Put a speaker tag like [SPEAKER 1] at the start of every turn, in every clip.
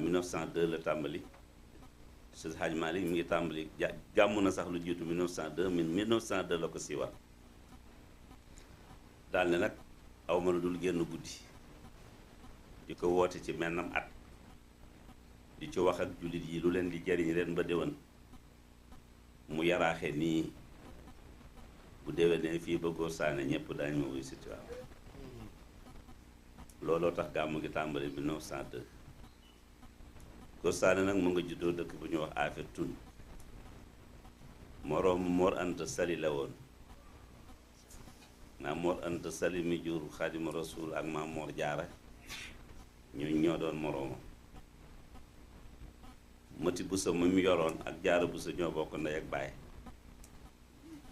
[SPEAKER 1] en 1902 la tàmbali. Seydi Hadji Malick mi ngi tàmbali gàmmu na sax lu jiitu 1902 1902 la ko siiwal daal ne nag aw ma lu dul génn guddi di ko woote ci mennam at di ci wax ak jullit yi lu leen di jariñ ren ba déwén mu yaraaxe nii bu déwénee fii ba Góor Saane ñëpp daañu ma wuy si Tiwaawan looloo tax gàmmu gi tàmbali 1902 Góor Saane nag mu nga juddoo dëkk bu ñuy wax Afe Tun moroom Mor Anta Sali la woon maam Mor Anta Sali mi jur Xaadimu Rasuul ak maam Mor Jaara ñoo doon moroomam Mati Busa mu yoroon ak Jaara Busa ñoo bokk ndey ak baay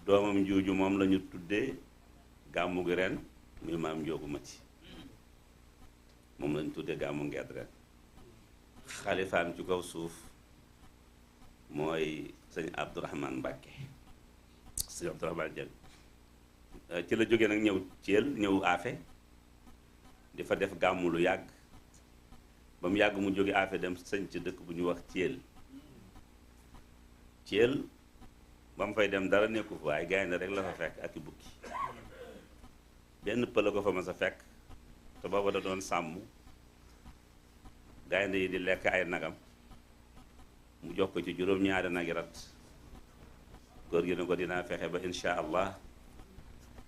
[SPEAKER 1] doomam jooju moom lañu tuddee gàmmu gi ren muy maam Njoogu Mati moom lañu tuddee gàmmu ngeet ren xalifaam ci kaw suuf mooy sëñ Abdourahman Mbàkke sëñ Abdourahman Jël ci la jógee nag ñëw Thiel ñëw Afe di fa def gàmmu lu yàgg ba mu yàgg mu jóge Afe dem sëñ ci dëkk bu ñu wax Thiel ba mu fay dem dara nekku fa waaye gaynde rek la fa fekk ak i bukki benn pël ko fa ma sa fekk te booba da doon sàmm gaynde yi di lekk ay nagam mu jox ko ci juróom-ñaari nagi rat góor gi ne ko dinaa fexe ba insha allah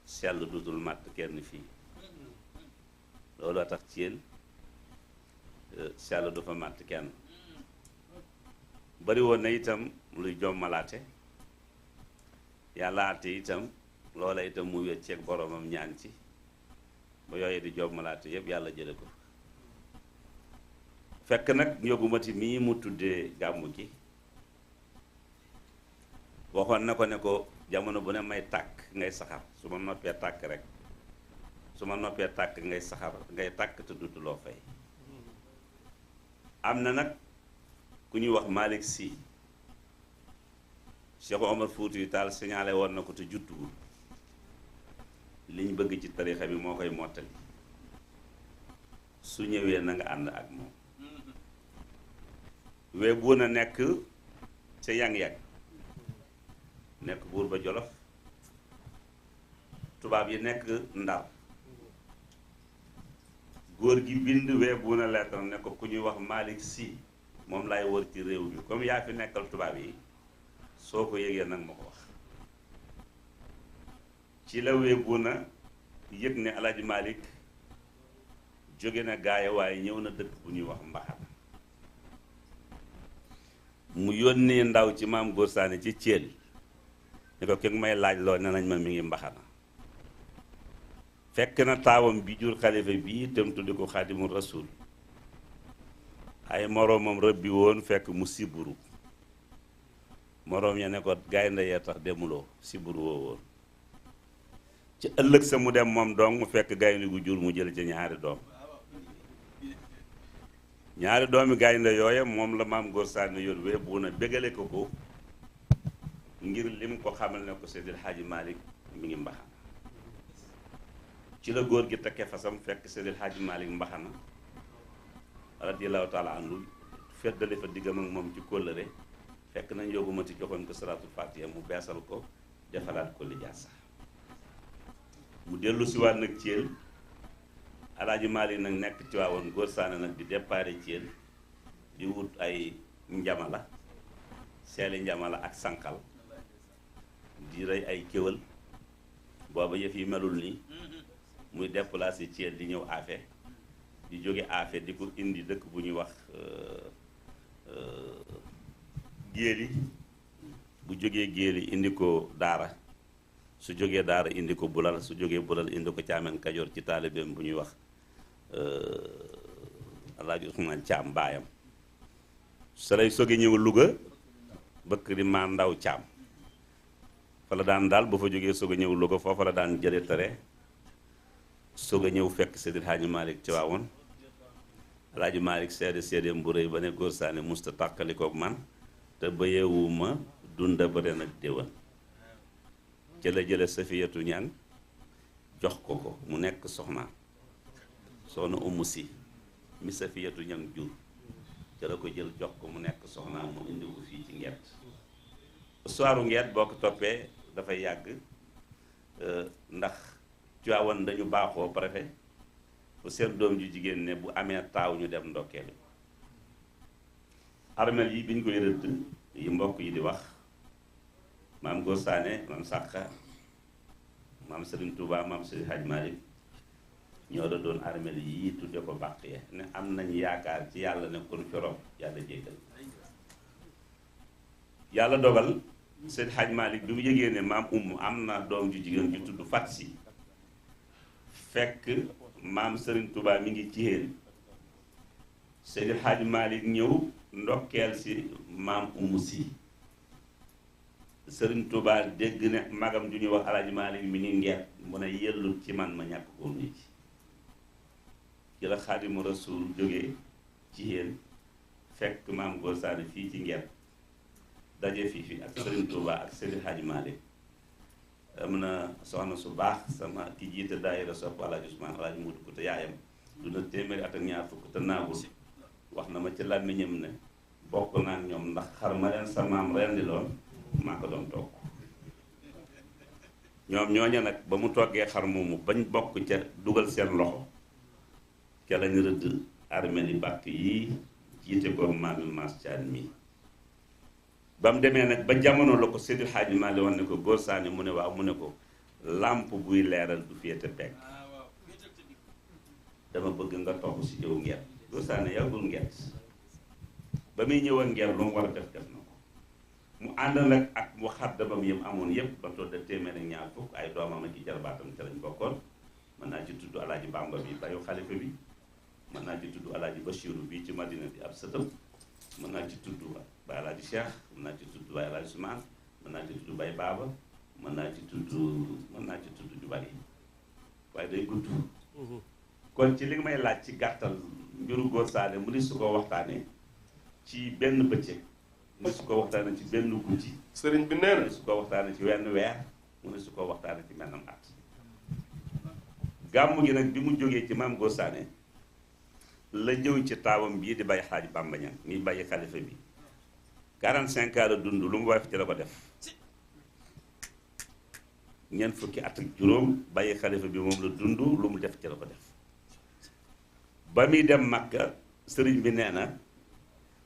[SPEAKER 1] sell dutul màtt kenn fii looloo tax Thiel sell du fa màtt kenn bari woon na itam luy jommalaate yàlla àtte itam loola itam mu wecceeg boromam ñaan ci ba yooyu di jommalaate yépp yàlla jële ko fekk nag Njoogu Mati mii mu tuddee gàmmu gi waxoon na ko ne ko jamono bu ne may tàkk ngay saxar su ma noppee tàkk rek su ma noppee tàkk ngay saxar ngay tàkk te dutuloo fay am na nag ku ñuy wax Malick Sy Cheikh Omar Fouti Tall signalé woon na ko te juttuwul liñ bëgg ci tarixa bi moo koy mottali su ñëwee na nga ànd ak moom wee bu na nekk ca yang-yang nekk buur ba Jolof tubaab yi nekk Ndar góor gi bind wee bu na lettre ne ko ku ñuy wax Malick Sy moom lay wër ci réew mi comme yaa fi nekkal tubaab yi soo ko yëgee nag ma ko wax ci la wee bu na yëg ne Alaaji Malick jóge na gaaya waaye ñëw na dëkk bu ñuy wax Mbaxana mu yónnee ndaw ci maam Góor Saane ci Thiel ni ko ki may laaj loo ne nañ ma mi ngi Mbaxana fekk na taawam bi jur xalifa bii itam tuddi ko Xaadimu Rasuul ay moroomam rëbbi woon fekk mu siburu moroom ya ne ko gaynde yee tax demuloo siburu woo woon ci ëllëg sa mu dem moom dong mu fekk gaynde gu jur mu jël ci ñaari doomi gaynde yooye moom la maam Góor Saane yor wee bu na bégale ko ngir lim ko xamal ne ko Seydil Hadji Malick mi ngi Mbaxana ci la góor gi takke fasam fekk Seydil Hadji Malick Mbaxana radiyallahu taala anhu feddale fa diggam ak moom ci kóllëre fekk nañ Njoogu Mati joxoon ko salaatul fatiha mu beesal ko defalaat ko lijaasa mu dellu si waat nag Thiel Alaaji Malick nag nekk ci waawoon Góor Saane nag di déparé Thiel di wut ay njamala seeli njamala ak sànqal di rey ay kéwal booba yëf yi melul nii muy déplacé Thiel di ñëw Afe di jóge Afe di ko indi dëkk bu ñuy wax Géeli bu jógee Géeli indi ko Daara su jógee Daara indi ko Bulal su jógee Bulal indi ko Caamen Kajoor ci taalibeem bu ñuy wax Alaaji Usmaan Caam baayam sa lay soge ñëw Louga bëkk di maa ndaw Caam fa la daan daal ba fa jógee soog a ñëw Louga foofa la daan jële tere soog a ñëw fekk Seydil Hadji Malick ci waawoon Alaaji Malick seede bu rëy ba ne Góor Saane musta tàqalikook man te bayewuma dunda ba ren ak déwén ca la jële Safiyatu Ñaŋ jox ko mu nekk soxna Umu Si mi Safiyatu Ñaŋ jur ca la ko jël jox ko mu nekk soxnaam mu indi ko fii ci Ngeet. histoire Ngeet boo ko toppee dafay yàgg ndax Tiwaawan dañu baaxoo préfet bu seen doom ju jigéen ne bu amee taaw ñu dem ndokkeelu. armel yi biñ koy rëdd yi mbokk yi di wax maam Gosaane maam Sàqa maam Serigne Touba maam Serigne Hadj Malick ñoo da doon armel yi tudde ko bàq ye ne am nañ yaakaar ci yàlla ne kon fi rob yàlla jéggal. yàlla dogal Serigne Hadj Malick bi mu yëgee ne maam am na doom ju jigéen ju tudd Fat Si fekk maam Serigne Touba mi ngi ci yéen Serigne Hadj Malick ñëw ndokkeel si maam Si Serigne Touba dégg ne magam ju ñuy wax Alaaji Malick mi ngi Ngeet mu ne yellut ci man ma ñàkk ko nuyu ci la Xaadimu Rasuul jógee ci yéen fekk maam Gosaane fii ci Ngeet daje fii ak Serigne Touba ak Serigne Hadj Malick am na soxna su baax sama ki jiite daayira sopp Alaaji Usmaan Alaaji Muudu ko te yaayam duna téeméeri at ak ñaar fukk te naagul wax na ma ci làmmiñam ne bokk naa ñoom ndax xar ma leen sa maam rendi loon maa ko doon togg ñoom ñooña nag ba mu toggee xar moomu bañ bokk ca dugal seen loxo ca lañu rëdd armeli bàkk yi jiite ko maami Maas Caan mi ba mu demee nag ba jamono la ko Seydil Hadji Malick wax ne ko Gosaane mu ne waaw mu ne ko làmp buy leeral du féete pekk dama bëgg nga toog si jëw Ngeet Gosaane yàggul Ngeet ba muy ñëw ak Ngeet lu mu war a def na ko mu ànd nag ak mu xaddamam yëm amoon yëpp ba toog de téeméer ak ñaar fukk ay doomam ak i jarbaatam ca lañ bokkoon mën naa ci tudd Alaaji Bamba bi bayu xalifa bi mën naa ci tudd Alaaji Bachiru bi ci Madina di ab sëtam mën naa ci tudd Baye Alaaji Cheikh mën naa ci tudd Baye Alaaji Usmaan mën naa ci tudd Baye Baaba mën naa ci tudd ju bari waaye day gudd kon ci li nga may laaj ci gàttal mbiru Gosaane mu ni su ko waxtaanee ci benn bëccëg mu ni su ko waxtaanee ci benn guddi
[SPEAKER 2] sëriñ bi nee na
[SPEAKER 1] mu ni su ko waxtaanee ci wenn weer mu ni su ko waxtaanee ci mennam at gàmmu gi nag bi mu jógee ci maam Gosaane la ñëw ci taawam bii di Baye Xaaj Bamba Ñaŋ mi bàyyi xalifa bi 45 ans la dund lu mu woyof ci la ko def ñeent fukki at ak juróom bàyyi xalifa bi moom la dund lu mu def ci la ko def ba muy dem Makka sëriñ bi nee na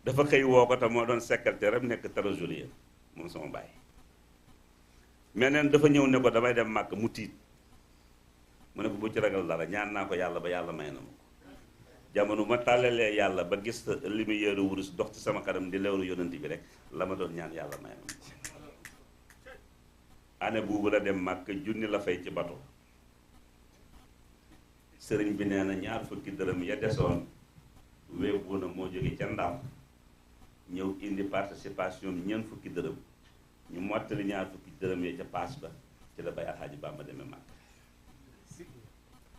[SPEAKER 1] dafa xëy woo ko te moo doon secrétaire am nekk trésorier moom sama baay mais neen dafa ñëw ne ko damay dem Makka mu tiit mu ne ko bu ci ragal dara ñaan naa ko yàlla ba yàlla may na ma ko jamono ma tàllalee yàlla ba gis li mu yéeru wurus dox ci sama kanam di leeru yonent bi rek la ma doon ñaan yàlla may na ma année boobu la dem Makka junni la fay ci bato sëriñ bi nee na ñaar fukki dërëm ya desoon wéebu na moo jóge ca Ndam ñëw indi participation ñeent fukki dërëm ñu mottali ñaar fukki dërëm ya ca paas ba ci la bay Alxaaji Bamba demee Makka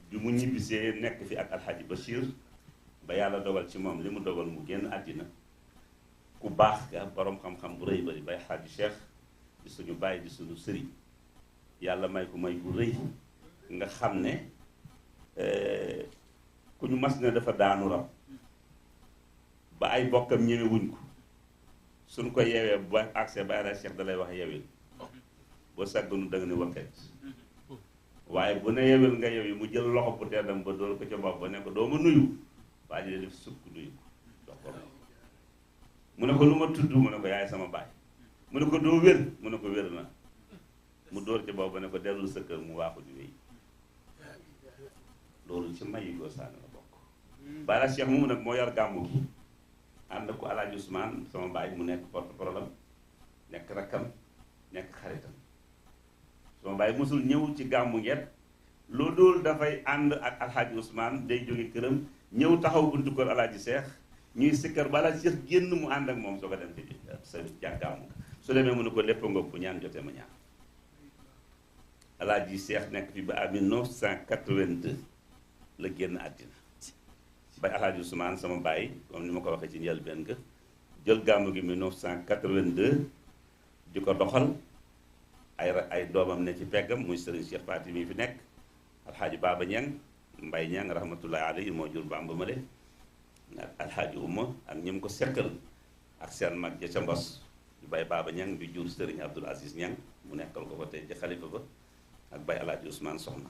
[SPEAKER 1] bi mu ñibbisee nekk fi ak Alxaaji Bachir ba yàlla dogal ci moom li mu dogal mu génn àddina ku baax ga borom xam-xam bu rëy bari bay Alxaaji Cheikh di suñu bàyyi di suñu sëriñ yàlla may ko may bu rëy nga xam ne ku ñu mas ne dafa daanu rab ba ay bokkam ñëwe wuñ ko suñ ko yeewee ba accès ba Alxaaji Cheikh da lay wax yewil boo sàgganu da nga ne wakkat waaye bu ne yewil nga yewi mu jël loxo bu teddam ba dool ko ca bopp ba ne ko doo ma nuyu waa ji def sukk nuyu ko dox ko mu ne ko lu ma tudd mu ne ko yaay sama baay mu ne ko doo wér mu ne ko wér na mu dóor ca bopp ba ne ko dellul sa kër mu waaxu di wéy loolu ci mayi Gosaane la bokk Baay Alaaji Cheikh moomu nag moo yar gàmmu gi ànd ko Alaaji Usmaan sama baay mu nekk porte-parole nekk rakkam nekk xaritam sama baay mosul ñëw ci gàmmu Ngeet loolu dool dafay ànd ak Alxaaji Usmaan day jóge këram ñëw taxaw buntu kër Alaaji Cheikh ñuy sikkar ba Alaaji Cheikh génn mu ànd ak moom soo ko dem ci sa jàggaamu su demee mu ne ko lépp ngoog bu ñaan jotee ma ñaan Alaaji Cheikh nekk fi ba à 1982 la génn àddina bay Alxaaji Usmaan sama baay comme ni ma ko waxee ci njëlbéen ga jël gàmmu gi 1982 di ko doxal ay doomam ne ci peggam muy Serigne Cheikh Faty mi fi nekk Alxaaji Baaba Ñaŋ Mbay Ñaŋ rahmatullahi alayhi moo jur Bamba ma de ak alxaaji Uma ak ñi mu ko sekkal ak seen mag ja ca Mbos di bay Baaba Ñang bi jur Sëriñ Abdul Aziz Ñang mu nekkal ko fa tey ci xalifa ba ak bay alaaji Ousmane Soxna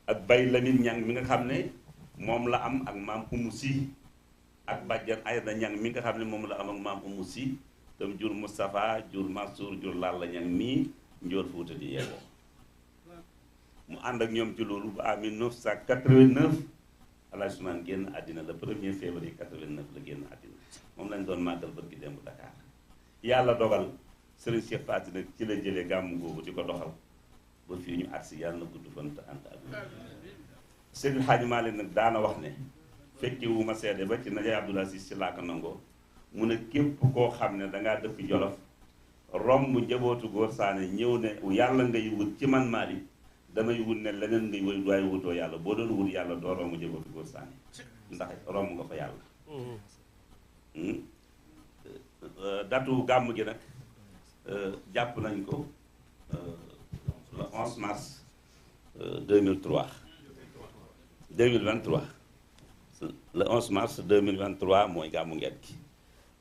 [SPEAKER 1] ak bay Lamine Ñang mi nga xam ne moom la am ak maam Umu Si ak bàjjan Ayda Ñang mi nga xam ne moom la am ak maam Umu Si tam jur Moustapha jur Mansour jur Lalla Ñang mii njool Fuuta di yeewoo mu ànd ak ñoom ci loolu ba en 1989 Alaaji Ousmane génn àddina le 1er février 89 la génn àddina moom lañ doon màggal bërki démb Dakar yàlla dogal Serigne Cheikh Faty nag ci la jëlee gàmmu googu di ko doxal ba fii ñu agsi yàlla na gudd fan te ànd ak Seydil Hadji Malick nag daana wax ne fekki wu ma seede ba ci Najaay Abdoul Aziz ci laa ko nangoo mu ne képp koo xam ne dangaa dëkk Jolof romb njabootu Góor Saane ñëw ne yàlla ngay wut ci man Malick damay wut ne leneen ngay wut waaye wutoo yàlla boo doon wut yàlla doo romb njabootu Góor Saane ndax romb nga fa yàlla datu gàmm gi nag jàpp nañ ko le 11 mars 2023 le 11 mars 2023 mooy gàmmu Ngeet gi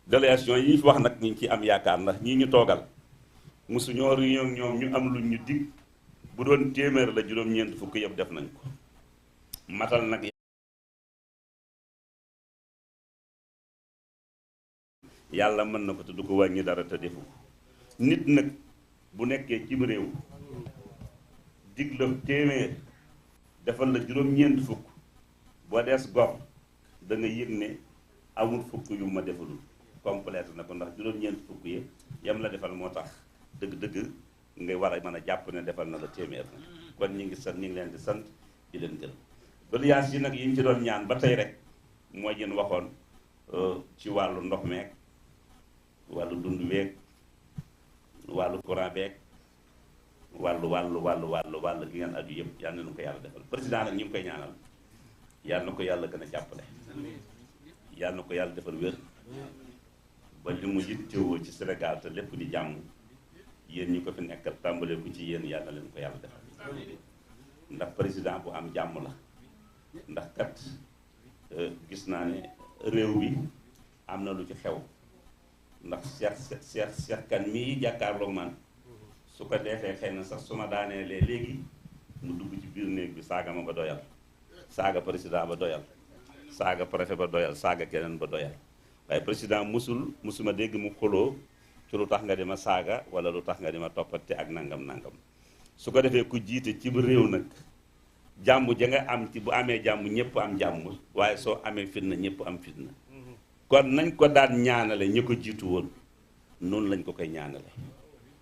[SPEAKER 1] délégation yi ñu fi wax nag ñu ngi ci am yaakaar ndax ñii ñu toogal mosu ñoo réunion ñoom ñu am lu ñu dig bu doon téeméer la juróom-ñeent fukk yëpp def nañ ko matal nag yàlla mën na ko te du ko wàññi dara te defu ko nit nag bu nekkee cim réew dig la téeméer defal la juróom-ñeent fukk boo des gox da nga yëg ne amul fukk yu ma defalul complète na ko ndax juróom-ñeent fukk yi yam la defal moo tax dëgg-dëgg ngay war a mën a jàpp ne defal na la téeméer na kon ñu ngi sant ñu ngi leen di sant di leen gërëm doléances yi nag yi ñu ci doon ñaan ba tey rek mooy yéen waxoon ci wàllu ndox meek wàllu dund beeg wàllu courant beeg wàllu gi ngeen aju yëpp yal na nu ko yàlla defal président nag ñu ngi koy ñaanal yal na ko yàlla gën a jàppale yal na ko yàlla defal wér ba li mu yittewoo ci Sénégal te lépp di jàmm yéen ñi ko fi nekkal tàmbalee ko ci yéen yal na leen ko yàlla defal ndax président bu am jàmm la ndax kat gis naa ne réew bi am na lu ci xew ndax Cheikh Kane mii jàkkaarloog man su ko defee xëy na sax su ma daaneelee léegi mu dugg ci biir néeg bi saaga ma ba doyal saaga président ba doyal saaga préfet ba doyal saaga keneen ba doyal waaye président musuma dégg mu xuloo ci lu tax nga di ma saaga wala lu tax nga di ma toppate ak nangam su ko defee ku jiite ci réew nag jàmm ja nga am ci bu amee jàmm ñëpp am jàmm waaye soo amee fitna ñëpp am fitna kon nañ ko daan ñaanale ñi ko jiitu woon noonu lañ ko koy ñaanale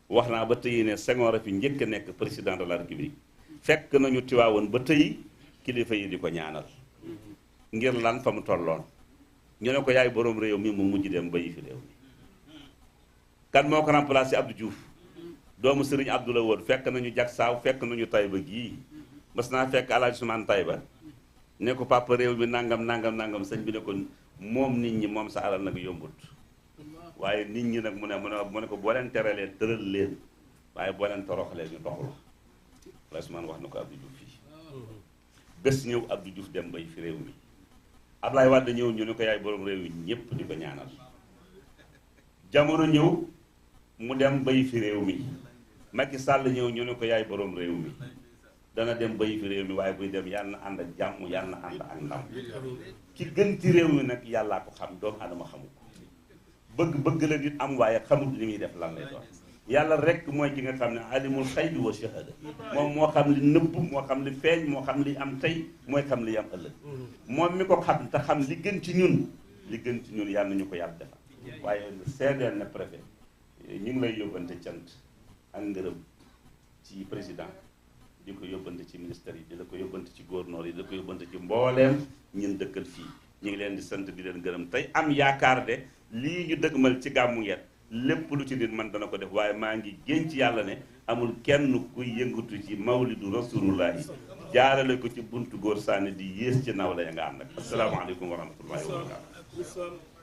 [SPEAKER 1] wax naa ba tey ne Senghor a fi njëkk a nekk président de la République fekk nañu Tiwaawoon ba tey kilifa yi di ko ñaanal ngir lan fa mu tolloon ñu ne ko yaay boroom réew mi mu mujj dem bayi fi réew mi kan moo ko remplacé Abdou Diouf doomu Serigne Abdou la woon fekk nañu jag saaw fekk nañu Taïba gii mas naa fekk Alaaji Ousmane Taïba ne ko papa réew mi nangam sëñ bi ne ko moom nit ñi moom sa alal nag yombut waaye nit ñi nag mu ne ko boo leen teralee tëral leen waaye boo leen toroxalee ñu doxul la Ousmane wax na ko Abdou Diouf fii bés ñëw Abdou Diouf dem bay fi réew mi Ablaye Wade ñëw ñu ne ko yaay borom réew mi ñëpp di ko ñaanal jamono ñëw mu dem bay fi réew mi Macky Sall ñëw ñu ne ko yaay borom réew mi dana dem bay fi réew mi waaye buy dem yàlla na ànd ak jàmm yàlla na ànd ak ndam ki gën ci réew mi nag yàllaa ko xam doomu adama xamu ko bëgg la nit am waaye xamul li muy def lan lay doon yàlla rek mooy ki nga xam ne alimul xaybi wa shahada moom moo xam li nëbb moo xam li feeñ moo xam li am tey mooy xam li am ëllëg moom mi ko xam te xam li gën ci ñun yàlla nañu ko yàlla defal waaye seedeel na préfet ñu ngi lay yóbbante cant ak ngërëm ci président di ko yóbbante ci ministère yi di la ko yóbbante ci gouverneur yi di la ko yóbbante ci mbooleem ñun dëkkal fii ñu ngi leen di sant di leen gërëm tey am yaakaar de lii ñu dëgmal ci gàmmu Ngeet lépp lu ci nit man dana ko def waaye maa ngi génn ci yàlla ne amul kenn kuy yëngatu ci mawlidu rasulullahi jaarale ko ci buntu Góor Saane di yées ci naw la ya nga am nag asalaamaaleykum wa rahmatullahi wa barakatu